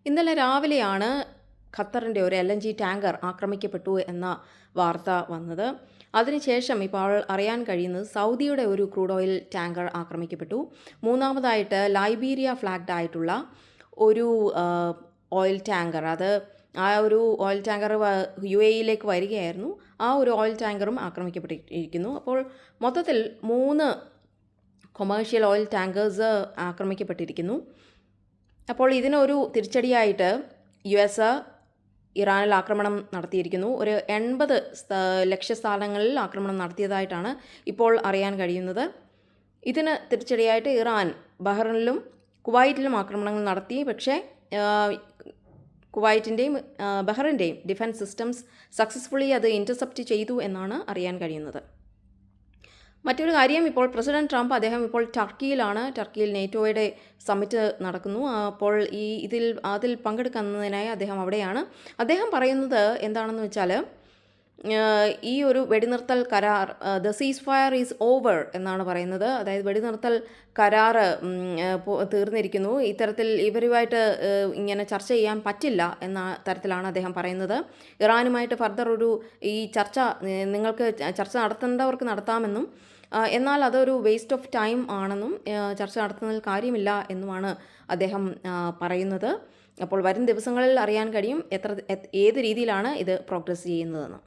ഇന്നലെ രാവിലെയാണ് ഖത്തറിൻ്റെ ഒരു LNG ടാങ്കർ ആക്രമിക്കപ്പെട്ടു എന്ന വാർത്ത വന്നത്. അതിനുശേഷം ഇപ്പോൾ അറിയാൻ കഴിയുന്നത് സൗദിയുടെ ഒരു ക്രൂഡ് ഓയിൽ ടാങ്കർ ആക്രമിക്കപ്പെട്ടു. മൂന്നാമതായിട്ട് ലൈബീരിയ ഫ്ലാഗ്ഡ് ആയിട്ടുള്ള ഒരു ഓയിൽ ടാങ്കർ, അത് ആ ഒരു ഓയിൽ ടാങ്കർ UAE-യിലേക്ക് വരികയായിരുന്നു. ആ ഒരു ഓയിൽ ടാങ്കറും ആക്രമിക്കപ്പെട്ടിരിക്കുന്നു. അപ്പോൾ മൊത്തത്തിൽ 3 കൊമേഴ്ഷ്യൽ ഓയിൽ ടാങ്കേഴ്സ് ആക്രമിക്കപ്പെട്ടിരിക്കുന്നു. അപ്പോൾ ഇതിനൊരു തിരിച്ചടിയായിട്ട് US ഇറാനിൽ ആക്രമണം നടത്തിയിരിക്കുന്നു. ഒരു 80 ലക്ഷ്യസ്ഥാനങ്ങളിൽ ആക്രമണം നടത്തിയതായിട്ടാണ് ഇപ്പോൾ അറിയാൻ കഴിയുന്നത്. ഇതിന് തിരിച്ചടിയായിട്ട് ഇറാൻ ബഹ്റിനിലും കുവൈറ്റിലും ആക്രമണങ്ങൾ നടത്തി. പക്ഷേ കുവൈറ്റിൻ്റെയും ബഹ്റിൻ്റെയും ഡിഫൻസ് സിസ്റ്റംസ് സക്സസ്ഫുള്ളി അത് ഇൻ്റർസെപ്റ്റ് ചെയ്തു എന്നാണ് അറിയാൻ കഴിയുന്നത്. മറ്റൊരു കാര്യം, ഇപ്പോൾ പ്രസിഡന്റ് ട്രംപ് അദ്ദേഹം ഇപ്പോൾ ടർക്കിയിലാണ്. ടർക്കിയിൽ നേറ്റോയുടെ സമ്മിറ്റ് നടക്കുന്നു. അപ്പോൾ അതിൽ പങ്കെടുക്കുന്നതിനായി അദ്ദേഹം അവിടെയാണ്. അദ്ദേഹം പറയുന്നത് എന്താണെന്ന് വെച്ചാൽ, ഈ ഒരു വെടിനിർത്തൽ കരാർ, ദ സീസ് ഫയർ ഈസ് ഓവർ എന്നാണ് പറയുന്നത്. അതായത് വെടിനിർത്തൽ കരാർ തീർന്നിരിക്കുന്നു. ഇത്തരത്തിൽ ഇവരുമായിട്ട് ഇങ്ങനെ ചർച്ച ചെയ്യാൻ പറ്റില്ല എന്ന തരത്തിലാണ് അദ്ദേഹം പറയുന്നത്. ഇറാനുമായിട്ട് ഫർദർ ഈ ചർച്ച നിങ്ങൾക്ക് ചർച്ച നടത്തേണ്ടവർക്ക് നടത്താമെന്നും, എന്നാൽ അതൊരു വേസ്റ്റ് ഓഫ് ടൈം ആണെന്നും ചർച്ച നടത്തുന്നതിൽ കാര്യമില്ല എന്നുമാണ് അദ്ദേഹം പറയുന്നത്. അപ്പോൾ വരും ദിവസങ്ങളിൽ അറിയാൻ കഴിയും ഏത് രീതിയിലാണ് ഇത് പ്രോഗ്രസ് ചെയ്യുന്നതെന്ന്.